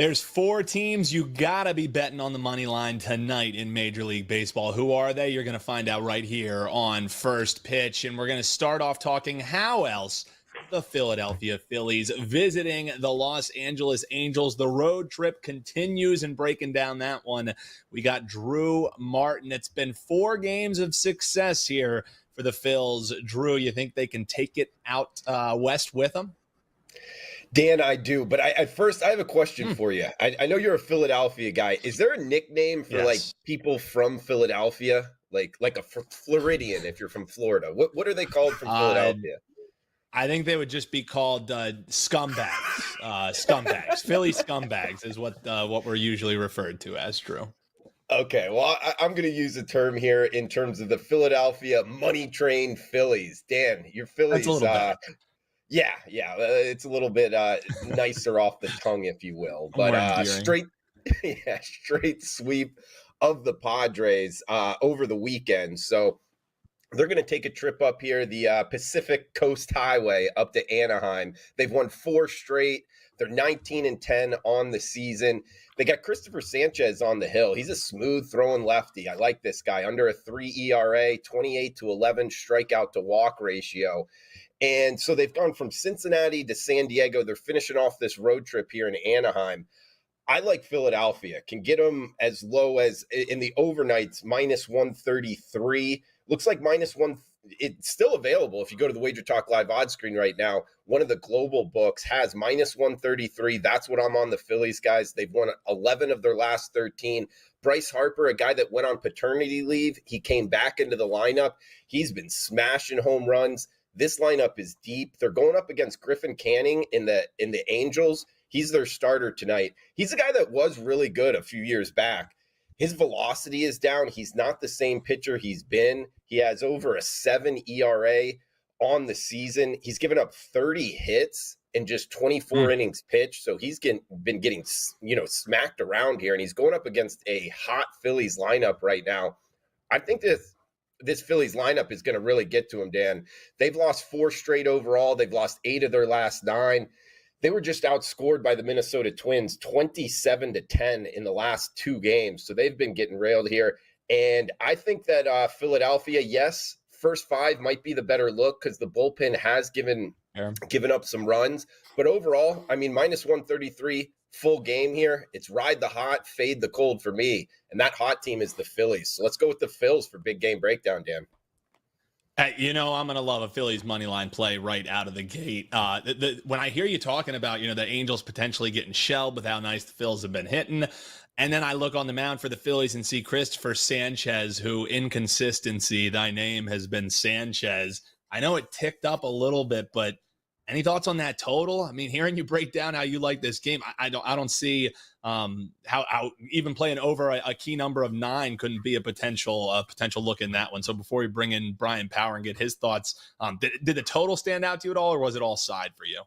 There's 4 teams you gotta be betting on the money line tonight in Major League Baseball. Who are they? You're gonna find out right here on First Pitch. And we're gonna start off talking how else the Philadelphia Phillies visiting the Los Angeles Angels. The road trip continues, and breaking down that one, we got Drew Martin. It's been 4 games of success here for the Phils. Drew, you think they can take it out west with them? Dan, I do, but I first have a question for you. I know you're a Philadelphia guy. Is there a nickname for like people from Philadelphia, like a Floridian if you're from Florida? What are they called from Philadelphia? I think they would just be called scumbags. Scumbags. Philly scumbags is what we're usually referred to as, Drew. Okay, well, I'm going to use a term here in terms of the Philadelphia money train Phillies. Dan, your Phillies. That's a little better. Yeah, it's a little bit nicer off the tongue, if you will. But straight sweep of the Padres over the weekend. So they're going to take a trip up here, the Pacific Coast Highway up to Anaheim. They've won 4 straight. They're 19-10 on the season. They got Christopher Sanchez on the hill. He's a smooth throwing lefty. I like this guy. Under a 3 ERA, 28-11 strikeout to walk ratio. And so they've gone from Cincinnati to San Diego. They're finishing off this road trip here in Anaheim. I like Philadelphia. Can get them as low as in the overnights, minus 133. Looks like minus 1. It's still available if you go to the WagerTalk live odds screen right now. One of the global books has minus 133. That's what I'm on the Phillies, guys. They've won 11 of their last 13. Bryce Harper, a guy that went on paternity leave, he came back into the lineup. He's been smashing home runs. This lineup is deep. They're going up against Griffin Canning in the Angels. He's their starter tonight. He's a guy that was really good a few years back. His velocity is down. He's not the same pitcher he's been. He has over a 7 ERA on the season. He's given up 30 hits in just 24 innings pitched. So he's been getting, smacked around here, and he's going up against a hot Phillies lineup right now. I think this Phillies lineup is going to really get to him, Dan. They've lost 4 straight overall. They've lost 8 of their last 9. They were just outscored by the Minnesota Twins 27-10 in the last 2 games. So they've been getting railed here. And I think that Philadelphia, yes, first 5 might be the better look because the bullpen has given up some runs. But overall, I mean, minus 133, full game here. It's ride the hot, fade the cold for me. And that hot team is the Phillies. So let's go with the Phils for big game breakdown, Dan. I'm going to love a Phillies money line play right out of the gate. When I hear you talking about, the Angels potentially getting shelled with how nice the Phils have been hitting, and then I look on the mound for the Phillies and see Christopher Sanchez, who inconsistency, thy name has been Sanchez. I know it ticked up a little bit, but any thoughts on that total? I mean, hearing you break down how you like this game, I don't see how even playing over a key number of 9 couldn't be a potential look in that one. So before we bring in Brian Power and get his thoughts, did the total stand out to you at all, or was it all side for you?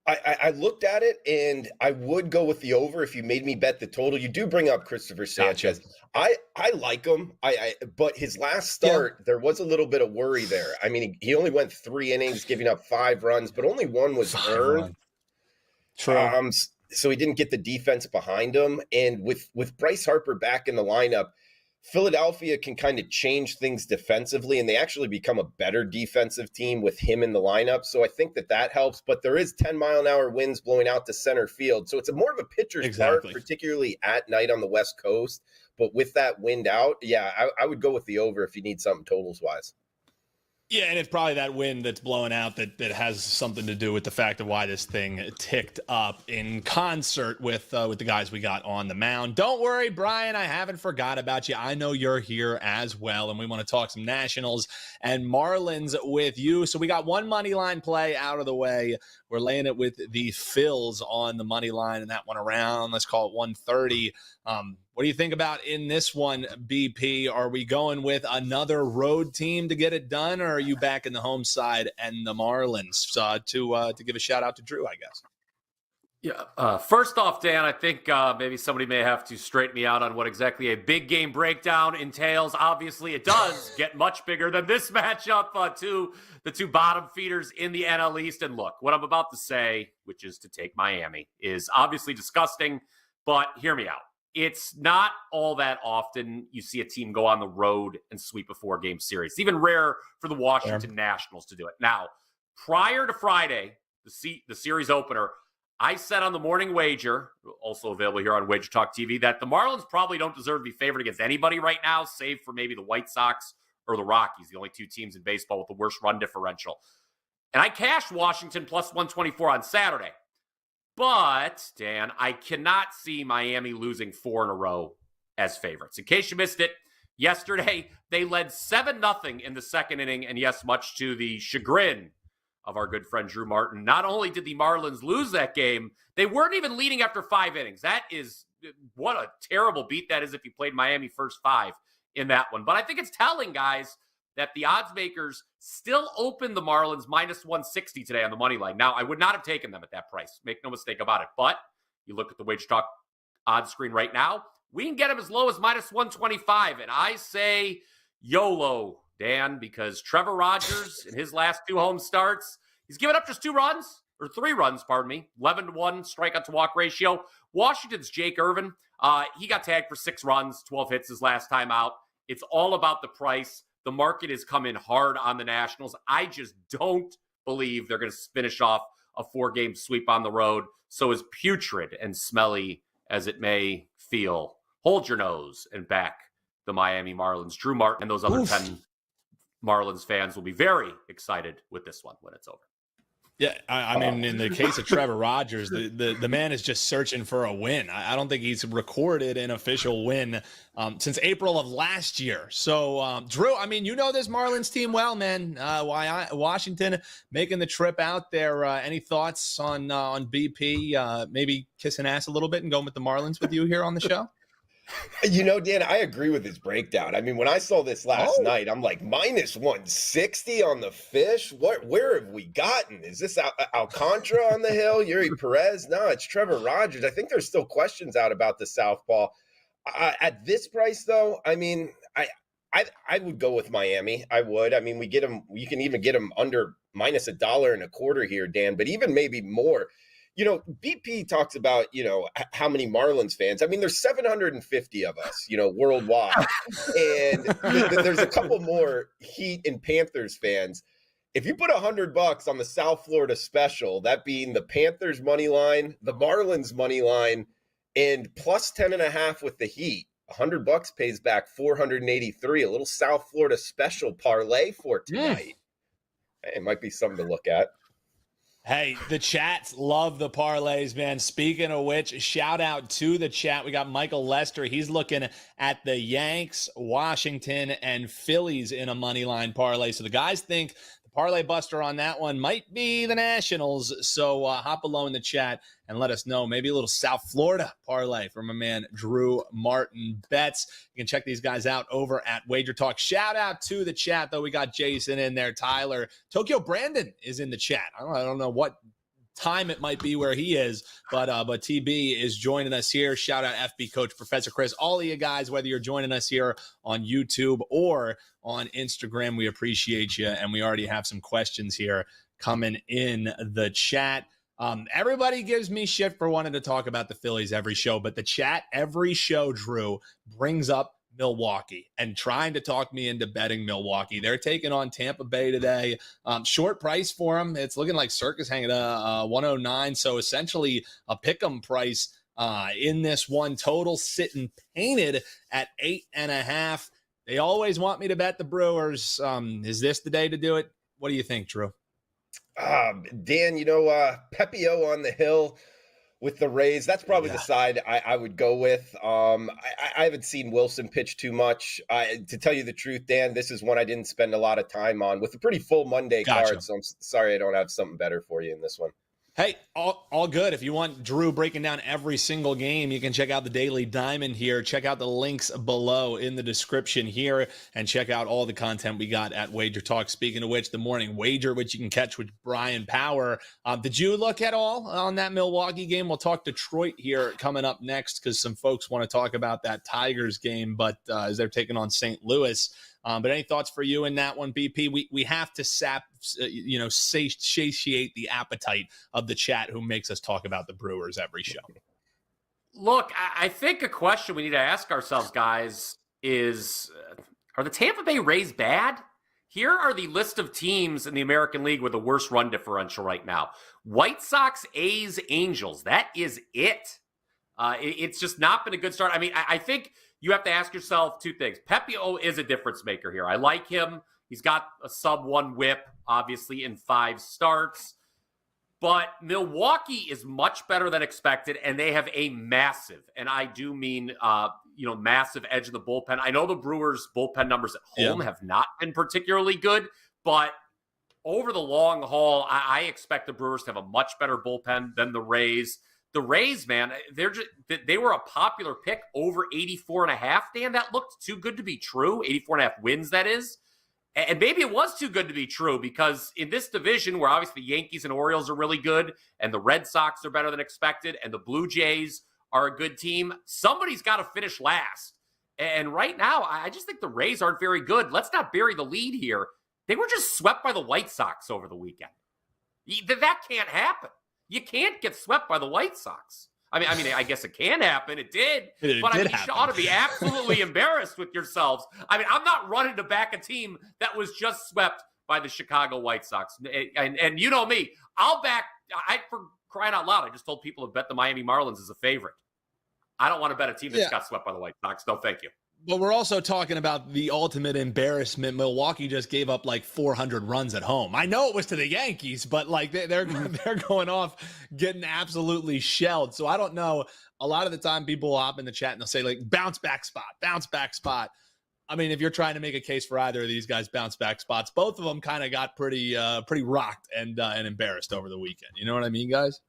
I looked at it, and I would go with the over if you made me bet the total. You do bring up Christopher Sanchez. Gotcha. I like him. But his last start, there was a little bit of worry there. I mean, he only went 3 innings, giving up 5 runs, but only 1 was earned. True. So he didn't get the defense behind him. And with Bryce Harper back in the lineup, Philadelphia can kind of change things defensively, and they actually become a better defensive team with him in the lineup. So I think that helps, but there is 10-mile-an-hour winds blowing out to center field. So it's more of a pitcher's park, particularly at night on the West Coast. But with that wind out, I would go with the over if you need something totals-wise. Yeah, and it's probably that wind that's blowing out that has something to do with the fact of why this thing ticked up in concert with the guys we got on the mound. Don't worry, Brian, I haven't forgot about you. I know you're here as well, and we want to talk some Nationals and Marlins with you. So we got one money line play out of the way. We're laying it with the Phils on the money line, and that one around, let's call it 130. What do you think about in this one, BP? Are we going with another road team to get it done, or are you back in the home side and the Marlins to give a shout out to Drew, I guess? Yeah. First off, Dan, I think maybe somebody may have to straighten me out on what exactly a big game breakdown entails. Obviously, it does get much bigger than this matchup to the 2 bottom feeders in the NL East. And look, what I'm about to say, which is to take Miami, is obviously disgusting. But hear me out. It's not all that often you see a team go on the road and sweep a 4-game series. It's even rare for the Washington Nationals to do it. Now, prior to Friday, the series opener, I said on the morning wager, also available here on WagerTalk TV, that the Marlins probably don't deserve to be favored against anybody right now, save for maybe the White Sox or the Rockies, the only 2 teams in baseball with the worst run differential. And I cashed Washington plus 124 on Saturday. But, Dan, I cannot see Miami losing 4 in a row as favorites. In case you missed it, yesterday they led 7-0 in the second inning, and yes, much to the chagrin of our good friend Drew Martin. Not only did the Marlins lose that game, they weren't even leading after 5 innings. That is, what a terrible beat that is if you played Miami first 5 in that one. But I think it's telling, guys, that the odds makers still open the Marlins minus 160 today on the money line. Now, I would not have taken them at that price. Make no mistake about it. But you look at the WagerTalk odds screen right now, we can get them as low as minus 125. And I say YOLO, Dan, because Trevor Rogers in his last 2 home starts, he's given up just 3 runs, 11-1 strikeout to walk ratio. Washington's Jake Irvin, he got tagged for 6 runs, 12 hits his last time out. It's all about the price. The market has come in hard on the Nationals. I just don't believe they're going to finish off a 4-game sweep on the road. So as putrid and smelly as it may feel, hold your nose and back the Miami Marlins. Drew Martin and those other 10 Marlins fans will be very excited with this one when it's over. Yeah, I mean, in the case of Trevor Rogers, the man is just searching for a win. I don't think he's recorded an official win since April of last year. So, Drew, I mean, you know this Marlins team well, man. Washington making the trip out there. Any thoughts on BP? Maybe kissing ass a little bit and going with the Marlins with you here on the show? You know, Dan, I agree with his breakdown. I mean, when I saw this last night, I'm like, minus 160 on the fish? Where have we gotten? Is this Alcantara on the hill? Yuri Perez? No, it's Trevor Rogers. I think there's still questions out about the southpaw. At this price, though, I mean, I would go with Miami. I would. I mean, you can even get him under minus $1.25 here, Dan, but even maybe more. You know, BP talks about, you know, how many Marlins fans. I mean, there's 750 of us, you know, worldwide. And there's a couple more Heat and Panthers fans. If you put $100 on the South Florida special, that being the Panthers money line, the Marlins money line, and plus 10.5 with the Heat, $100 pays back 483. A little South Florida special parlay for tonight. Hey, it might be something to look at. Hey, the chats love the parlays, man. Speaking of which, shout out to the chat. We got Michael Lester. He's looking at the Yanks, Washington, and Phillies in a money line parlay. So the guys think the parlay buster on that one might be the Nationals. So hop below in the chat and let us know. Maybe a little South Florida parlay from my man Drew Martin Betts. You can check these guys out over at WagerTalk. Shout out to the chat, though. We got Jason in there, Tyler. Tokyo Brandon is in the chat. I don't know what time it might be where he is, but TB is joining us here. Shout out FB coach Professor Chris. All of you guys, whether you're joining us here on YouTube or on Instagram, we appreciate you. And we already have some questions here coming in the chat. Everybody gives me shit for wanting to talk about the Phillies every show, but the chat every show, Drew, brings up Milwaukee and trying to talk me into betting Milwaukee. They're taking on Tampa Bay today. Short price for them. It's looking like Circus hanging at 109. So essentially a pick'em price in this one. Total sitting painted at 8.5. They always want me to bet the Brewers. Is this the day to do it? What do you think, Drew? Dan, you know, Pepio on the hill with the Rays. That's probably the side I would go with. I haven't seen Wilson pitch too much. To tell you the truth, Dan, this is one I didn't spend a lot of time on with a pretty full Monday card. So I'm sorry I don't have something better for you in this one. Hey, all good. If you want Drew breaking down every single game, you can check out the Daily Diamond here. Check out the links below in the description here and check out all the content we got at WagerTalk. Speaking of which, the Morning Wager, which you can catch with Bryan Power. Did you look at all on that Milwaukee game? We'll talk Detroit here coming up next because some folks want to talk about that Tigers game, but as they're taking on St. Louis. But any thoughts for you in that one, BP? We have to satiate the appetite of the chat who makes us talk about the Brewers every show. Look, I think a question we need to ask ourselves, guys, is are the Tampa Bay Rays bad? Here are the list of teams in the American League with the worst run differential right now. White Sox, A's, Angels. That is it. It's just not been a good start. I mean, I think you have to ask yourself two things. Pepio is a difference maker here. I like him. He's got a sub-1 whip, obviously, in 5 starts. But Milwaukee is much better than expected, and they have a massive, and I do mean, massive edge of the bullpen. I know the Brewers' bullpen numbers at home have not been particularly good, but over the long haul, I expect the Brewers to have a much better bullpen than the Rays. The Rays, man, they were a popular pick over 84.5, Dan. That looked too good to be true. 84.5 wins, that is. And maybe it was too good to be true because in this division where obviously the Yankees and Orioles are really good and the Red Sox are better than expected and the Blue Jays are a good team, somebody's got to finish last. And right now, I just think the Rays aren't very good. Let's not bury the lead here. They were just swept by the White Sox over the weekend. That can't happen. You can't get swept by the White Sox. I mean, I guess it can happen. It did. But I mean, you ought to be absolutely embarrassed with yourselves. I mean, I'm not running to back a team that was just swept by the Chicago White Sox. And you know me, for crying out loud, I just told people to bet the Miami Marlins as a favorite. I don't want to bet a team that got swept by the White Sox. No, thank you. But we're also talking about the ultimate embarrassment. Milwaukee just gave up like 400 runs at home. I know it was to the Yankees, but like they're going off getting absolutely shelled. So I don't know. A lot of the time people will hop in the chat and they'll say like bounce back spot. I mean, if you're trying to make a case for either of these guys bounce back spots, both of them kind of got pretty rocked and embarrassed over the weekend. You know what I mean, guys?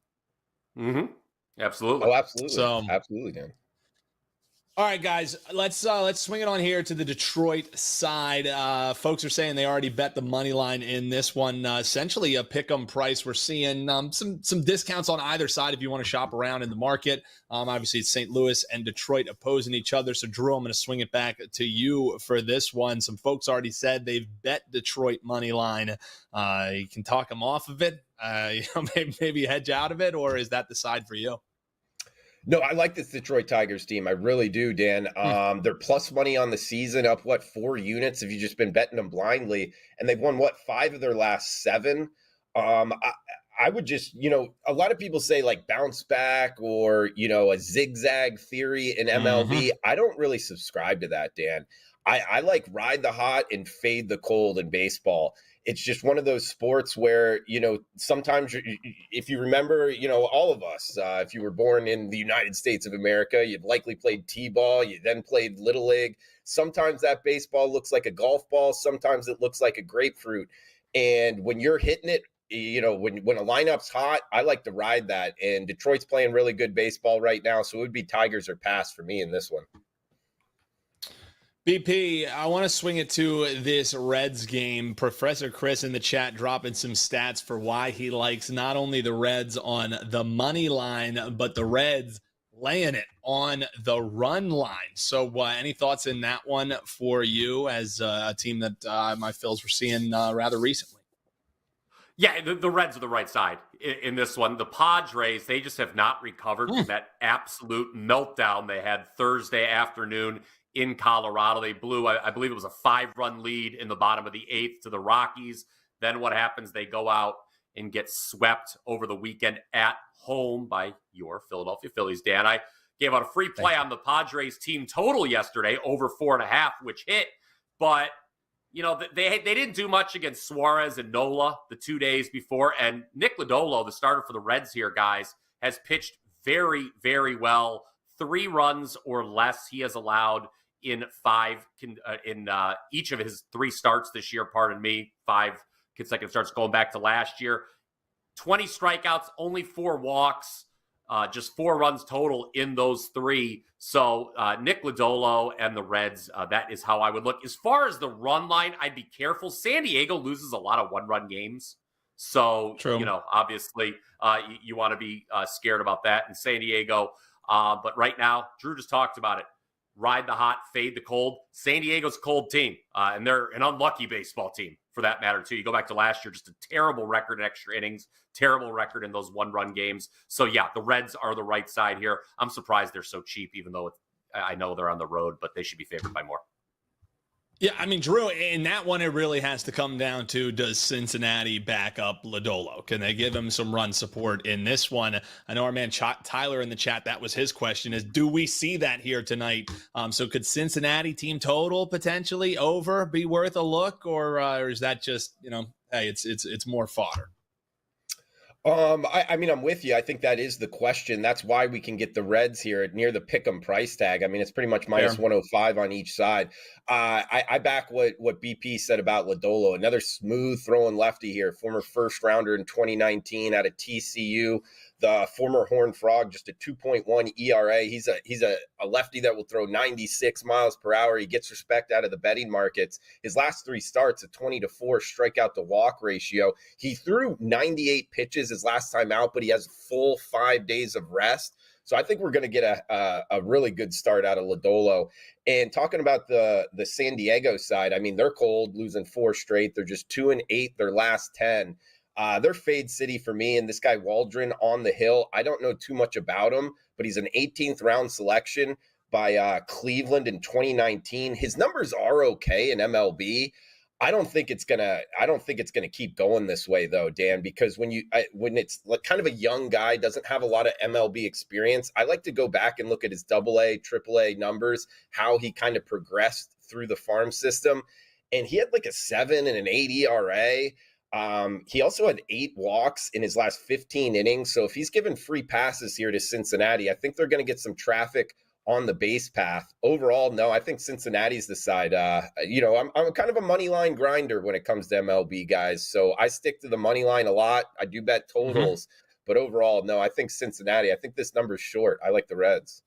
Mm-hmm. Absolutely. Oh, absolutely. So, absolutely, Dan. All right, guys, let's swing it on here to the Detroit side. Folks are saying they already bet the money line in this one. Essentially a pick-em price. We're seeing some discounts on either side if you want to shop around in the market. Obviously, it's St. Louis and Detroit opposing each other. So, Drew, I'm going to swing it back to you for this one. Some folks already said they've bet Detroit money line. You can talk them off of it, maybe hedge out of it, or is that the side for you? No, I like this Detroit Tigers team. I really do, Dan. They're plus money on the season, up 4 units if you've just been betting them blindly. And they've won 5 of their last 7. I would just, a lot of people say like bounce back or, a zigzag theory in MLB. Mm-hmm. I don't really subscribe to that, Dan. I like ride the hot and fade the cold in baseball. It's just one of those sports where, sometimes if you remember, all of us, if you were born in the United States of America, you've likely played T-ball, you then played Little League. Sometimes that baseball looks like a golf ball. Sometimes it looks like a grapefruit. And when you're hitting it, when a lineup's hot, I like to ride that. And Detroit's playing really good baseball right now. So it would be Tigers or pass for me in this one. BP, I want to swing it to this Reds game. Professor Chris in the chat dropping some stats for why he likes not only the Reds on the money line, but the Reds laying it on the run line. So any thoughts in that one for you as a team that my Phils were seeing rather recently? Yeah, the Reds are the right side in this one. The Padres, they just have not recovered from that absolute meltdown they had Thursday afternoon in Colorado. They blew, I believe it was a 5-run lead in the bottom of the 8th to the Rockies. Then what happens? They go out and get swept over the weekend at home by your Philadelphia Phillies. Dan, I gave out a free play on the Padres team total yesterday, over 4.5, which hit. But, they didn't do much against Suarez and Nola the 2 days before. And Nick Lodolo, the starter for the Reds here, guys, has pitched very, very well. 3 runs or less he has allowed in each of his 3 starts this year, 5 consecutive starts going back to last year. 20 strikeouts, only 4 walks, just 4 runs total in those 3. So Nick Lodolo and the Reds, that is how I would look. As far as the run line, I'd be careful. San Diego loses a lot of 1-run games. So, True. Obviously you want to be scared about that in San Diego. But right now, Drew just talked about it. ride the hot, fade the cold. San Diego's a cold team, and they're an unlucky baseball team for that matter, too. You go back to last year, just a terrible record in extra innings, terrible record in those one-run games. So, yeah, the Reds are the right side here. I'm surprised they're so cheap, even though I know they're on the road, but they should be favored by more. Yeah, I mean, Drew, in that one, it really has to come down to, does Cincinnati back up Lodolo? Can they give him some run support in this one? I know our man Tyler in the chat, that was his question, is do we see that here tonight? So could Cincinnati team total potentially over be worth a look, or is that just, hey, it's more fodder? I mean, I'm with you. I think that is the question. That's why we can get the Reds here at near the pick'em price tag. I mean, it's pretty much minus 105 on each side. I back what BP said about Lodolo. Another smooth throwing lefty here, former first rounder in 2019 out of TCU. The former Horned Frog, just a 2.1 ERA. He's a lefty that will throw 96 miles per hour. He gets respect out of the betting markets. His last 3 starts, a 20-4 strikeout to walk ratio. He threw 98 pitches his last time out, but he has a full 5 days of rest. So I think we're going to get a really good start out of Lodolo. And talking about the San Diego side, I mean, they're cold, losing 4 straight. They're just 2-8 their last 10. They're fade city for me, and this guy Waldron on the hill, I don't know too much about him, but he's an 18th round selection by Cleveland in 2019. His numbers are okay in MLB. I don't think it's gonna keep going this way though, Dan, because when it's like kind of a young guy, doesn't have a lot of MLB experience, I like to go back and look at his AA, AAA numbers, how he kind of progressed through the farm system, and he had like a 7 and an 8 ERA. He also had 8 walks in his last 15 innings. So if he's given free passes here to Cincinnati, I think they're going to get some traffic on the base path. Overall, no, I think Cincinnati's the side. I'm kind of a money line grinder when it comes to MLB guys. So I stick to the money line a lot. I do bet totals, but overall, no, I think Cincinnati. I think this number's short. I like the Reds.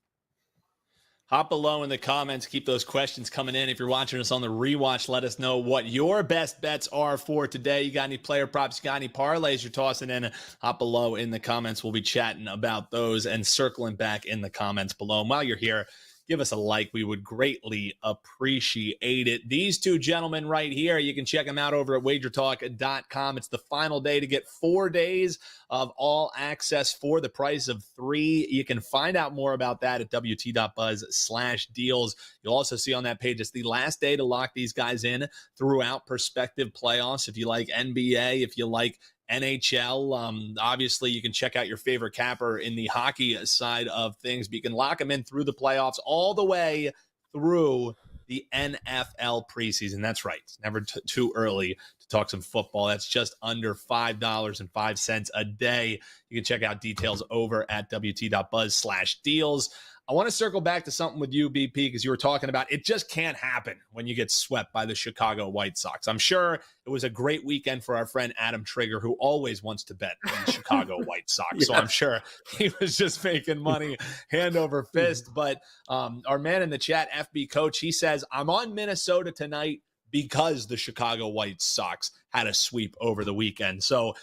Hop below in the comments. Keep those questions coming in. If you're watching us on the rewatch, let us know what your best bets are for today. You got any player props? You got any parlays you're tossing in? Hop below in the comments. We'll be chatting about those and circling back in the comments below. And while you're here, give us a like. We would greatly appreciate it. These two gentlemen right here, you can check them out over at WagerTalk.com. It's the final day to get 4 days of all access for the price of 3. You can find out more about that at WT.buzz/deals. You'll also see on that page, it's the last day to lock these guys in throughout prospective playoffs. If you like NBA, if you like NHL, obviously you can check out your favorite capper in the hockey side of things, but you can lock them in through the playoffs all the way through the NFL preseason. That's right. It's never too early to talk some football. That's just under $5.05 a day. You can check out details over at WT.buzz/deals. I want to circle back to something with you, BP, because you were talking about it just can't happen when you get swept by the Chicago White Sox. I'm sure it was a great weekend for our friend Adam Trigger, who always wants to bet on the Chicago White Sox. Yeah. So I'm sure he was just making money hand over fist. But our man in the chat, FB Coach, he says, I'm on Minnesota tonight because the Chicago White Sox had a sweep over the weekend. So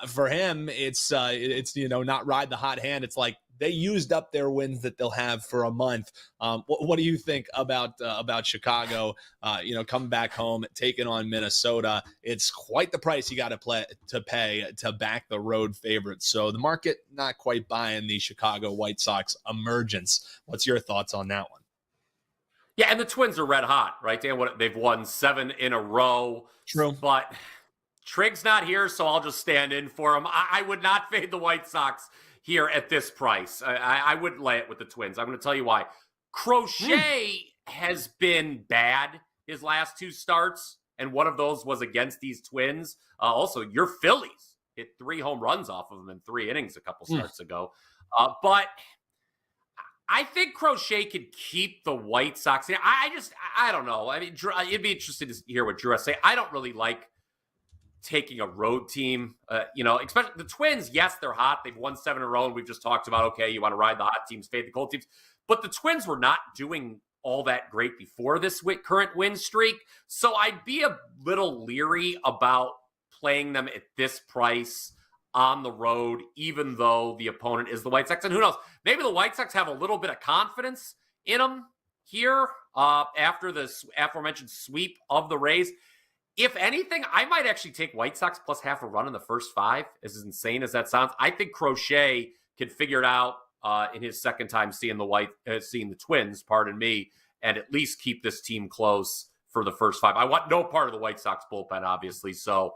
for him, it's not ride the hot hand. It's like they used up their wins that they'll have for a month. What do you think about Chicago? Coming back home, taking on Minnesota. It's quite the price you got to pay to back the road favorites. So the market not quite buying the Chicago White Sox emergence. What's your thoughts on that one? Yeah, and the Twins are red hot, right, Dan? They've won 7 in a row. True. But Trig's not here, so I'll just stand in for him. I would not fade the White Sox here at this price. I wouldn't lay it with the Twins. I'm going to tell you why. Crochet has been bad his last 2 starts, and one of those was against these Twins. Also, your Phillies hit 3 home runs off of them in 3 innings a couple starts ago. But I think Crochet could keep the White Sox. I don't know. I mean, it'd be interesting to hear what Drew has to say. I don't really like taking a road team, especially the Twins. Yes, they're hot. They've won 7 in a row, and we've just talked about, okay, you want to ride the hot teams, fade the cold teams. But the Twins were not doing all that great before this current win streak. So I'd be a little leery about playing them at this price on the road, even though the opponent is the White Sox. And who knows, maybe the White Sox have a little bit of confidence in them here after the aforementioned sweep of the Rays. If anything, I might actually take White Sox plus half a run in the first 5, as insane as that sounds. I think Crochet can figure it out in his second time seeing the Twins, pardon me, and at least keep this team close for the first 5. I want no part of the White Sox bullpen, obviously. So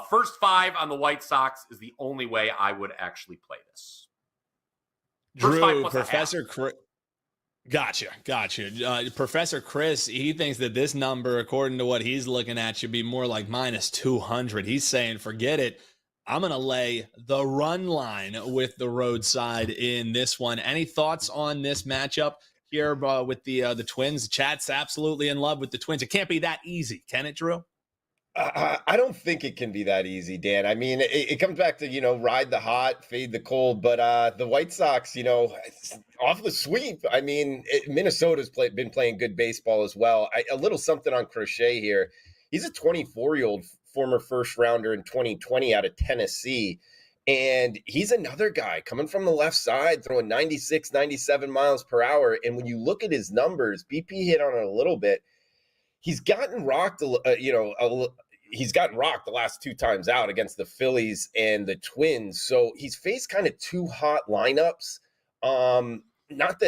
first 5 on the White Sox is the only way I would actually play this. First 5 Drew, plus Professor Chris. Gotcha. Professor Chris, he thinks that this number, according to what he's looking at, should be more like minus 200. He's saying, forget it. I'm going to lay the run line with the roadside in this one. Any thoughts on this matchup here with the Twins? The chat's absolutely in love with the Twins. It can't be that easy, can it, Drew? I don't think it can be that easy, Dan. I mean, it comes back to, ride the hot, fade the cold. But the White Sox, off the sweep, I mean, Minnesota's been playing good baseball as well. A little something on Crochet here. He's a 24-year-old former first rounder in 2020 out of Tennessee. And he's another guy coming from the left side, throwing 96, 97 miles per hour. And when you look at his numbers, BP hit on it a little bit. He's gotten rocked, he's gotten rocked the last 2 times out against the Phillies and the Twins. So he's faced kind of 2 hot lineups. Against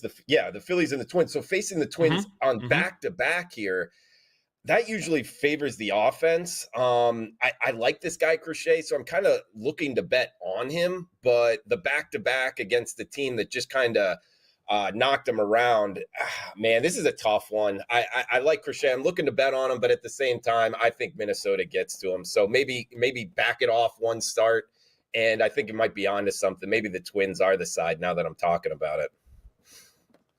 the Phillies and the Twins. So facing the Twins on back-to-back here, that usually favors the offense. I like this guy, Crochet, so I'm kind of looking to bet on him. But the back-to-back against the team that just kind of knocked him around. Man, this is a tough one. I like Crochet. I'm looking to bet on him, but at the same time, I think Minnesota gets to him. So maybe back it off one start, and I think it might be onto something. Maybe the Twins are the side now that I'm talking about it.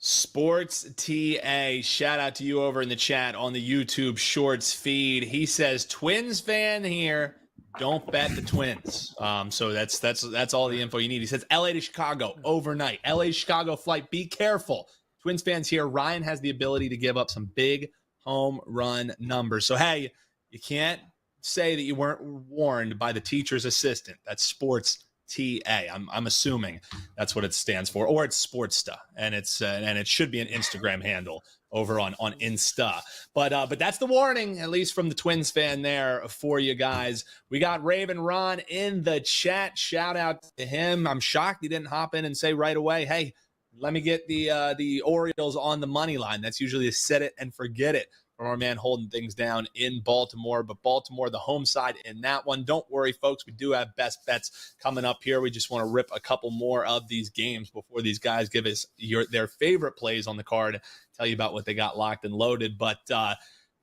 Sports TA, shout out to you over in the chat on the YouTube Shorts feed. He says, Twins fan here, don't bet the Twins. So that's all the info you need. He says LA to Chicago overnight. LA to Chicago flight. Be careful. Twins fans here. Ryan has the ability to give up some big home run numbers. So hey, you can't say that you weren't warned by the teacher's assistant. That's Sports TA. I'm assuming that's what it stands for, or it's Sportsta, and it should be an Instagram handle over on Insta. But that's the warning, at least from the Twins fan there for you guys. We got Raven Ron in the chat. Shout out to him. I'm shocked he didn't hop in and say right away, hey, let me get the Orioles on the money line. That's usually a set it and forget it from our man holding things down in Baltimore. But Baltimore, the home side in that one. Don't worry, folks. We do have best bets coming up here. We just want to rip a couple more of these games before these guys give us their favorite plays on the card, tell you about what they got locked and loaded. But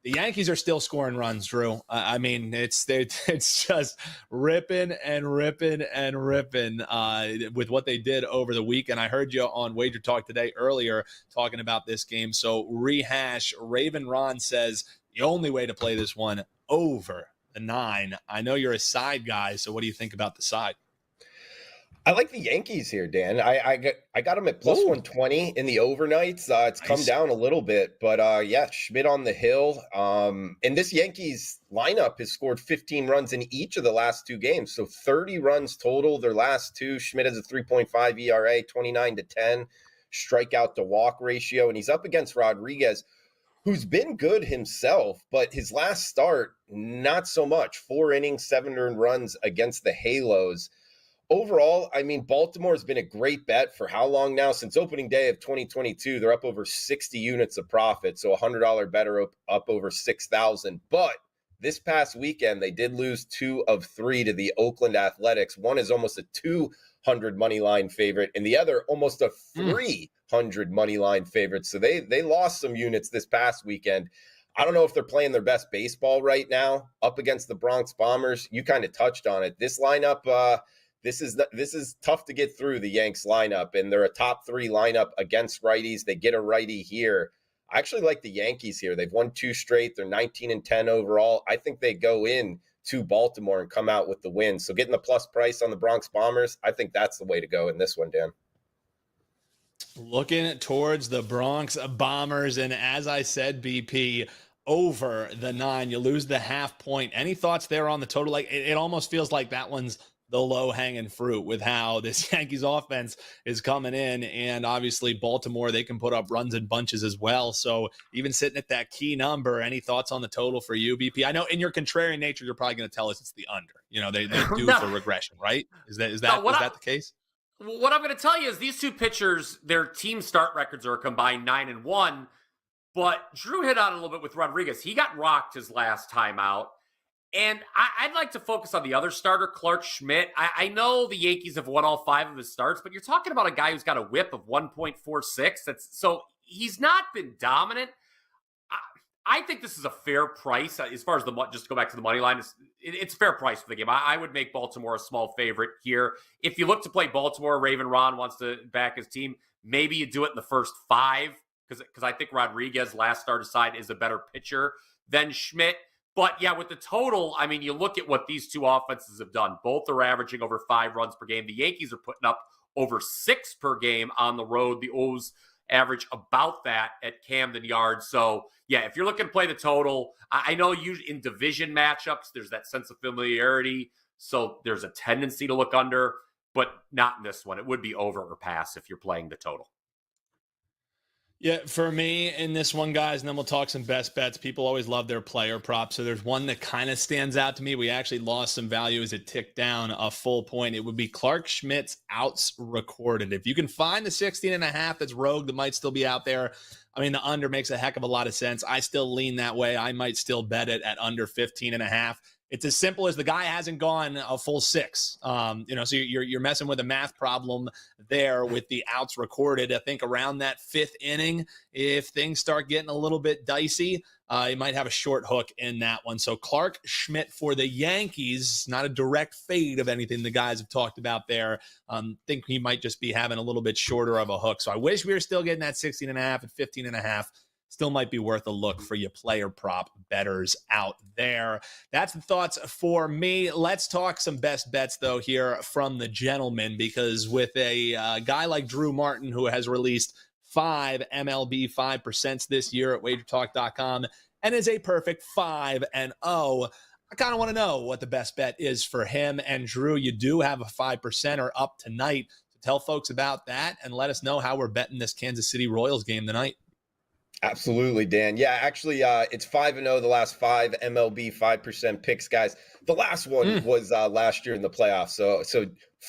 the Yankees are still scoring runs, Drew. I mean, it's just ripping with what they did over the weekend. I heard you on WagerTalk today earlier talking about this game. So rehash, Raven Ron says the only way to play this one over the 9. I know you're a side guy, so what do you think about the side? I like the Yankees here, Dan. I got them at plus 120 in the overnights. It's come down a little bit, but Schmidt on the hill. And this Yankees lineup has scored 15 runs in each of the last 2 games. So 30 runs total, their last 2. Schmidt has a 3.5 ERA, 29-10 strikeout to walk ratio. And he's up against Rodriguez, who's been good himself, but his last start, not so much. 4 innings, 7 earned runs against the Halos. Overall, I mean, Baltimore has been a great bet for how long now? Since opening day of 2022, they're up over 60 units of profit. So $100 better up over 6,000. But this past weekend, they did lose 2 of 3 to the Oakland Athletics. One is almost a 200 money line favorite, and the other almost a 300 money line favorite. So they lost some units this past weekend. I don't know if they're playing their best baseball right now up against the Bronx Bombers. You kind of touched on it. This lineup, This is tough to get through the Yanks lineup, and they're a top 3 lineup against righties. They get a righty here. I actually like the Yankees here. They've won 2 straight. They're 19-10 overall. I think they go in to Baltimore and come out with the win. So getting the plus price on the Bronx Bombers, I think that's the way to go in this one, Dan. Looking towards the Bronx Bombers, and as I said, BP, over the 9. You lose the half point. Any thoughts there on the total? Like it almost feels like that one's the low-hanging fruit with how this Yankees offense is coming in. And obviously Baltimore, they can put up runs in bunches as well. So even sitting at that key number, any thoughts on the total for you, BP? I know in your contrarian nature, you're probably going to tell us it's the under. They do No. for regression, right? Is that No, the case? What I'm going to tell you is these two pitchers, their team start records are a combined 9-1. But Drew hit on a little bit with Rodriguez. He got rocked his last time out. And I'd like to focus on the other starter, Clark Schmidt. I know the Yankees have won all 5 of his starts, but you're talking about a guy who's got a whip of 1.46. So he's not been dominant. I think this is a fair price as far as just to go back to the money line. It's a fair price for the game. I would make Baltimore a small favorite here. If you look to play Baltimore, Raven Ron wants to back his team. Maybe you do it in the first 5 because I think Rodriguez, last start aside, is a better pitcher than Schmidt. But yeah, with the total, I mean, you look at what these two offenses have done. Both are averaging over 5 runs per game. The Yankees are putting up over 6 per game on the road. The O's average about that at Camden Yards. So yeah, if you're looking to play the total, I know you in division matchups, there's that sense of familiarity. So there's a tendency to look under, but not in this one. It would be over or pass if you're playing the total. Yeah, for me in this one, guys, and then we'll talk some best bets. People always love their player props. So there's one that kind of stands out to me. We actually lost some value as it ticked down a full point. It would be Clark Schmidt's outs recorded. If you can find the 16.5 that's rogue that might still be out there, I mean, the under makes a heck of a lot of sense. I still lean that way. I might still bet it at under 15.5. It's as simple as the guy hasn't gone a full 6. So you're messing with a math problem there with the outs recorded. I think around that 5th inning, if things start getting a little bit dicey, you might have a short hook in that one. So Clark Schmidt for the Yankees, not a direct fade of anything the guys have talked about there. Think he might just be having a little bit shorter of a hook. So I wish we were still getting that 16.5 and 15.5. Still might be worth a look for you player prop bettors out there. That's the thoughts for me. Let's talk some best bets, though, here from the gentleman, because with a guy like Drew Martin, who has released 5 MLB 5% this year at WagerTalk.com and is a perfect 5-0, I kind of want to know what the best bet is for him. And Drew, you do have a 5% up tonight. So tell folks about that and let us know how we're betting this Kansas City Royals game tonight. Absolutely, Dan. Yeah, actually, it's 5-0 the last 5 MLB 5% picks, guys. The last one was last year in the playoffs. So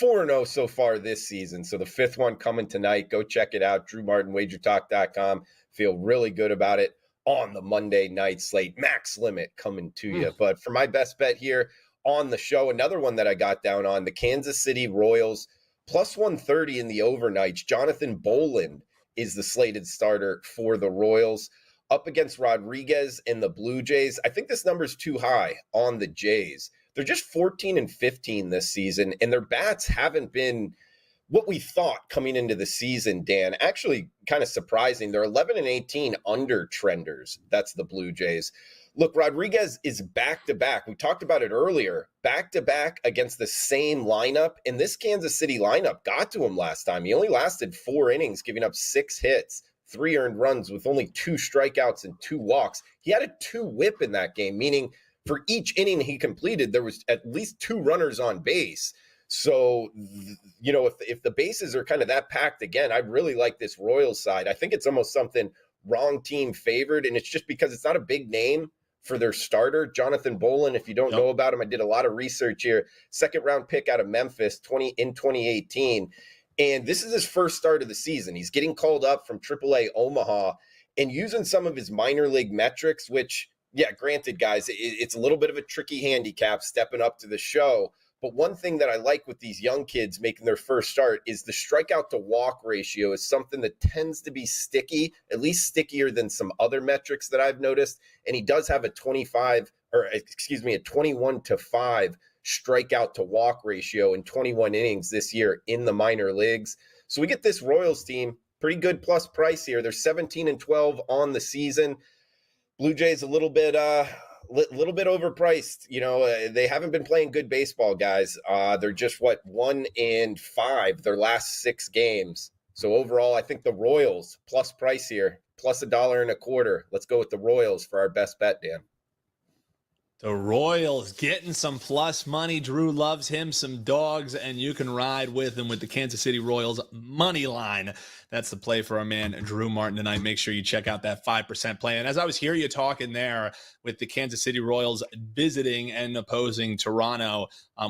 4-0 so far this season. So the 5th one coming tonight. Go check it out. Drew Martin, WagerTalk.com. Feel really good about it on the Monday night slate. Max limit coming to you. But for my best bet here on the show, another one that I got down on, the Kansas City Royals, plus 130 in the overnights. Jonathan Boland is the slated starter for the Royals up against Rodriguez and the Blue Jays. I think this number is too high on the Jays. They're just 14-15 this season, and their bats haven't been what we thought coming into the season, Dan. Actually, kind of surprising. They're 11-18 under trenders. That's the Blue Jays. Look, Rodriguez is back-to-back. We talked about it earlier. Back-to-back against the same lineup. And this Kansas City lineup got to him last time. He only lasted 4 innings, giving up 6 hits, 3 earned runs with only 2 strikeouts and 2 walks. He had a 2 whip in that game, meaning for each inning he completed, there was at least 2 runners on base. So, if the bases are kind of that packed again, I really like this Royals side. I think it's almost something wrong team favored, and it's just because it's not a big name for their starter, Jonathan Boland. If you don't know about him, I did a lot of research here. 2nd round pick out of Memphis in 2018. And this is his first start of the season. He's getting called up from AAA Omaha and using some of his minor league metrics, which, yeah, granted, guys, it's a little bit of a tricky handicap stepping up to the show. But one thing that I like with these young kids making their first start is the strikeout to walk ratio is something that tends to be sticky, at least stickier than some other metrics that I've noticed. And he does have a 21-5 strikeout to walk ratio in 21 innings this year in the minor leagues. So we get this Royals team, pretty good plus price here. They're 17-12 on the season. Blue Jays a little bit overpriced. They haven't been playing good baseball, guys. They're just 1-5 their last 6 games. So overall, I think the Royals plus price here, plus $1.25. Let's go with the Royals for our best bet, Dan. The Royals getting some plus money. Drew loves him some dogs, and you can ride with him with the Kansas City Royals money line. That's the play for our man Drew Martin tonight. Make sure you check out that 5% play. And as I was hearing you talking there with the Kansas City Royals visiting and opposing Toronto,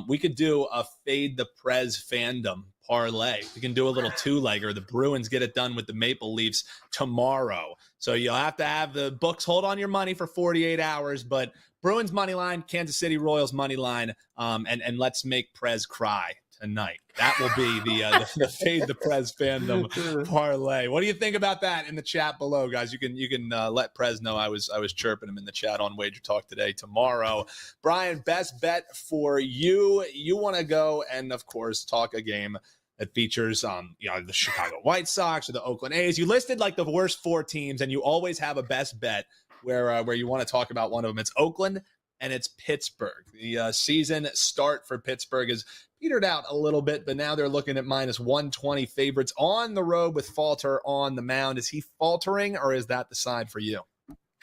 we could do a fade the Prez fandom parlay. We can do a little two-legger. The Bruins get it done with the Maple Leafs tomorrow. So you'll have to have the books hold on your money for 48 hours, but Bruins money line, Kansas City Royals money line, and let's make Prez cry tonight. That will be the fade the Prez fandom parlay. What do you think about that in the chat below, guys? You can let Prez know I was chirping him in the chat on Wager Talk today. Tomorrow, Bryan, best bet for you. You want to go and of course talk a game that features the Chicago White Sox or the Oakland A's. You listed like the worst 4 teams, and you always have a best bet where you want to talk about one of them. It's Oakland and it's Pittsburgh. The season start for Pittsburgh is petered out a little bit, but now they're looking at minus 120 favorites on the road with Falter on the mound. Is he faltering, or is that the side for you?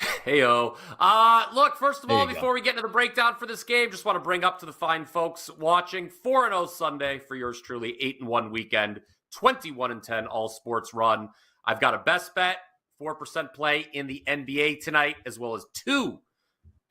Heyo. Look, first of all, before we get into the breakdown for this game, just want to bring up to the fine folks watching 4-0 Sunday for yours truly, 8-1 weekend, 21-10 all sports run. I've got a best bet, 4% play in the NBA tonight, as well as 2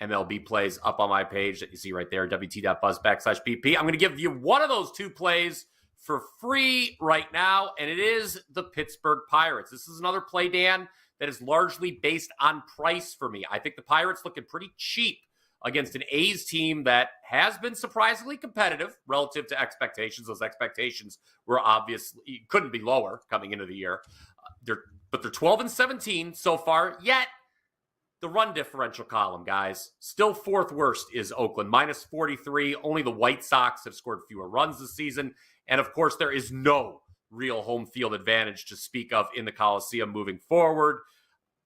MLB plays up on my page that you see right there, wt.buzz/PP. I'm going to give you one of those 2 plays for free right now, and it is the Pittsburgh Pirates. This is another play, Dan, that is largely based on price for me. I think the Pirates looking pretty cheap against an A's team that has been surprisingly competitive relative to expectations. Those expectations were obviously couldn't be lower coming into the year. But they're 12-17 so far, yet the run differential column, guys, still 4th worst is Oakland, minus 43. Only the White Sox have scored fewer runs this season. And of course, there is no real home field advantage to speak of in the Coliseum moving forward.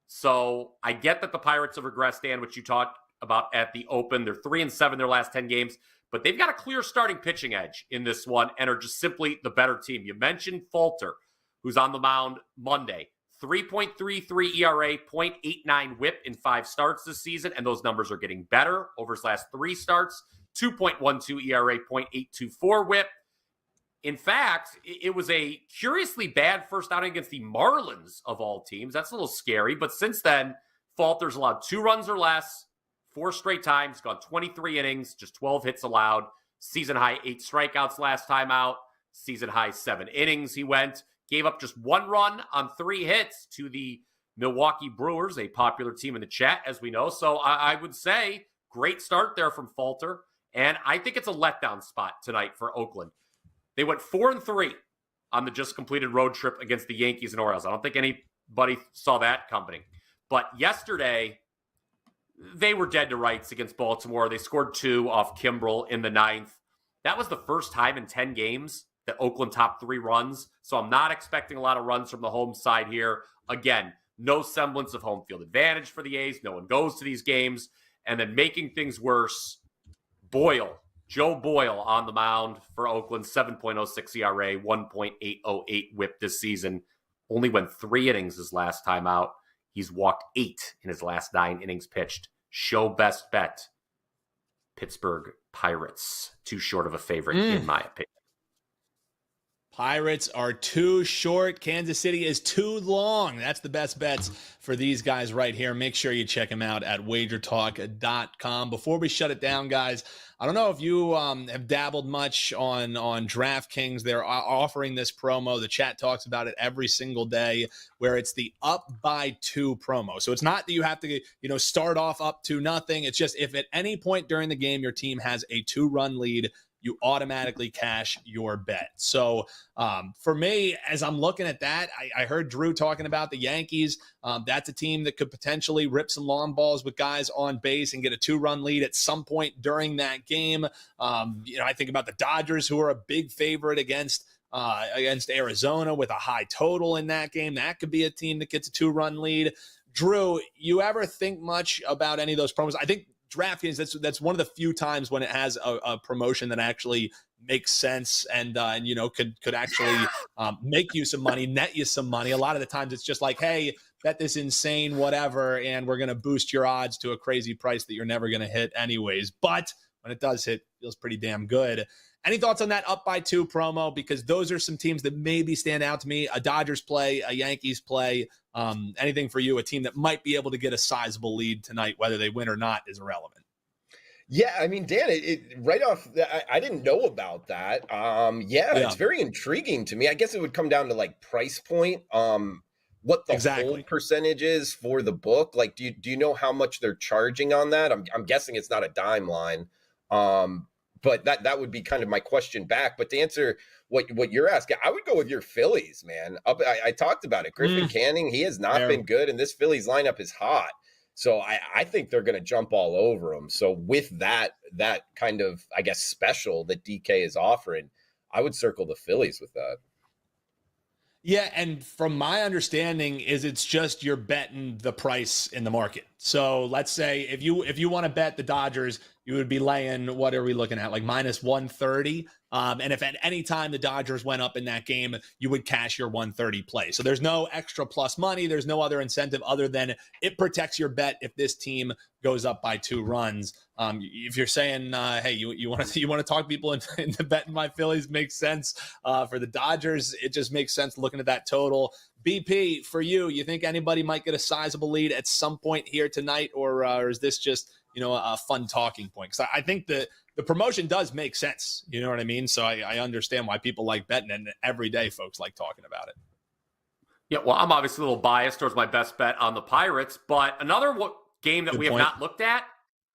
So I get that the Pirates have regressed, Dan, which you talked about at the Open. They're 3-7 their last 10 games, but they've got a clear starting pitching edge in this one and are just simply the better team. You mentioned Falter, who's on the mound Monday. 3.33 ERA, 0.89 whip in 5 starts this season, and those numbers are getting better over his last 3 starts. 2.12 ERA, 0.824 whip. In fact, it was a curiously bad first outing against the Marlins of all teams. That's a little scary, but since then, Falter's allowed 2 runs or less, 4 straight times, gone 23 innings, just 12 hits allowed, season high 8 strikeouts last time out, season high 7 innings he went. Gave up just 1 run on 3 hits to the Milwaukee Brewers, a popular team in the chat, as we know. So I would say great start there from Falter. And I think it's a letdown spot tonight for Oakland. They went 4-3 on the just completed road trip against the Yankees and Orioles. I don't think anybody saw that coming. But yesterday, they were dead to rights against Baltimore. They scored 2 off Kimbrel in the 9th. That was the first time in 10 games that Oakland topped 3 runs. So I'm not expecting a lot of runs from the home side here. Again, no semblance of home field advantage for the A's. No one goes to these games. And then making things worse, Joe Boyle on the mound for Oakland, 7.06 ERA, 1.808 whip this season. Only went 3 innings his last time out. He's walked 8 in his last 9 innings pitched. Show best bet, Pittsburgh Pirates. Too short of a favorite, in my opinion. Pirates are too short. Kansas City is too long. That's the best bets for these guys right here. Make sure you check them out at WagerTalk.com. Before we shut it down, guys, I don't know if you have dabbled much on DraftKings. They're offering this promo. The chat talks about it every single day, where it's the up by 2 promo. So it's not that you have to, start off up to nothing. It's just if at any point during the game your team has a 2-run lead, you automatically cash your bet. So for me, as I'm looking at that, I heard Drew talking about the Yankees. That's a team that could potentially rip some long balls with guys on base and get a 2-run lead at some point during that game. I think about the Dodgers, who are a big favorite against Arizona with a high total in that game. That could be a team that gets a 2-run lead. Drew, you ever think much about any of those promos? I think DraftKings, that's one of the few times when it has a promotion that actually makes sense and could actually make you some money, net you some money. A lot of the times it's just like, hey, bet this insane whatever, and we're going to boost your odds to a crazy price that you're never going to hit anyways. But when it does hit, it feels pretty damn good. Any thoughts on that up by 2 promo? Because those are some teams that maybe stand out to me. A Dodgers play, a Yankees play. Anything for you, a team that might be able to get a sizable lead tonight, whether they win or not, is irrelevant. Yeah, I mean, Dan, it right off, I didn't know about that. It's very intriguing to me. I guess it would come down to like price point, what the hold percentage is for the book. Like, do you know how much they're charging on that? I'm guessing it's not a dime line, but that would be kind of my question back. But to answer what you're asking, I would go with your Phillies, man. I talked about it. Griffin Canning, he has not been good, and this Phillies lineup is hot. So I think they're going to jump all over them. So with that kind of, I guess, special that DK is offering, I would circle the Phillies with that. Yeah, and from my understanding is it's just you're betting the price in the market. So let's say if you want to bet the Dodgers, you would be laying, what are we looking at, like minus 130? And if at any time the Dodgers went up in that game, you would cash your 130 play. So there's no extra plus money. There's no other incentive other than it protects your bet if this team goes up by 2 runs. If you're saying, hey, you want to talk people into betting my Phillies, makes sense. For the Dodgers, it just makes sense looking at that total. BP, for you think anybody might get a sizable lead at some point here tonight, or is this just a fun talking point? Because I think the promotion does make sense. You know what I mean? So I understand why people like betting, and every day folks like talking about it. Yeah, well, I'm obviously a little biased towards my best bet on the Pirates, but another game that we have not looked at,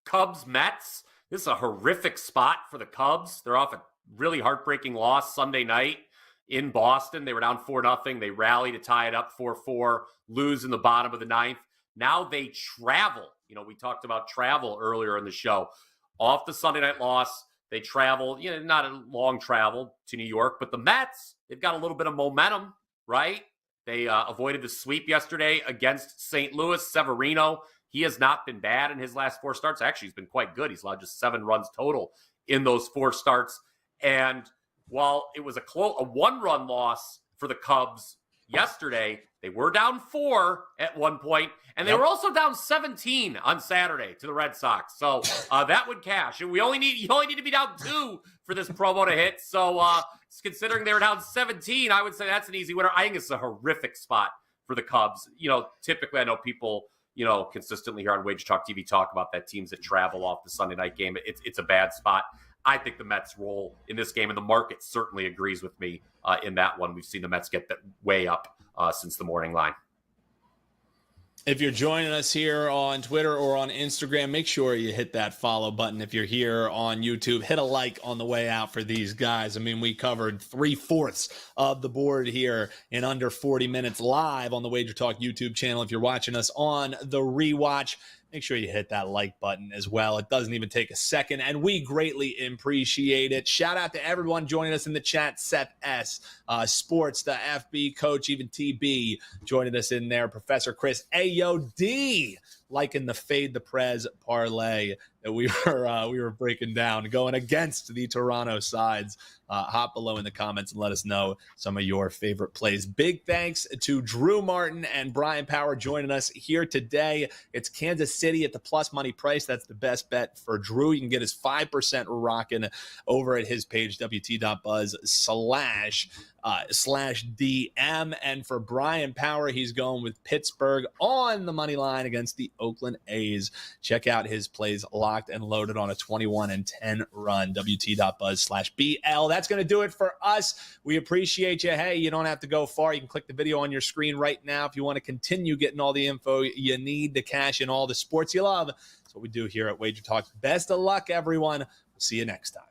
Cubs-Mets. This is a horrific spot for the Cubs. They're off a really heartbreaking loss Sunday night in Boston. They were down 4-0. They rally to tie it up 4-4, lose in the bottom of the 9th. Now they travel. We talked about travel earlier in the show. Off the Sunday night loss, they travel, not a long travel to New York, but the Mets, they've got a little bit of momentum, right? They avoided the sweep yesterday against St. Louis. Severino, he has not been bad in his last 4 starts. Actually, he's been quite good. He's allowed just 7 runs total in those 4 starts. And while it was a 1-run loss for the Cubs yesterday, they were down 4 at one point, and they were also down 17 on Saturday to the Red Sox. So that would cash. And you only need to be down 2 for this promo to hit. So considering they were down 17, I would say that's an easy winner. I think it's a horrific spot for the Cubs. Typically I know people, consistently here on WagerTalk TV talk about that teams that travel off the Sunday night game. It's a bad spot. I think the Mets roll in this game, and the market certainly agrees with me in that one. We've seen the Mets get that way up since the morning line. If you're joining us here on Twitter or on Instagram, make sure you hit that follow button. If you're here on YouTube, hit a like on the way out for these guys. I mean, we covered 3/4 of the board here in under 40 minutes live on the WagerTalk YouTube channel. If you're watching us on the rewatch, make sure you hit that like button as well. It doesn't even take a second, and we greatly appreciate it. Shout out to everyone joining us in the chat. Seth S., Sports, the FB coach, even TB joining us in there. Professor Chris, AOD, liking the Fade the Prez parlay that we were breaking down, going against the Toronto sides. Hop below in the comments and let us know some of your favorite plays. Big thanks to Drew Martin and Bryan Power joining us here today. It's Kansas City at the plus money price. That's the best bet for Drew. You can get his 5% rocking over at his page, wt.buzz/DM. And for Bryan Power, he's going with Pittsburgh on the money line against the Oakland A's. Check out his plays locked and loaded on a 21-10 run, wt.buzz/BL. That's going to do it for us. We appreciate you. Hey, you don't have to go far. You can click the video on your screen right now if you want to continue getting all the info you need to cash in all the sports you love. That's what we do here at WagerTalk. Best of luck, everyone. We'll see you next time.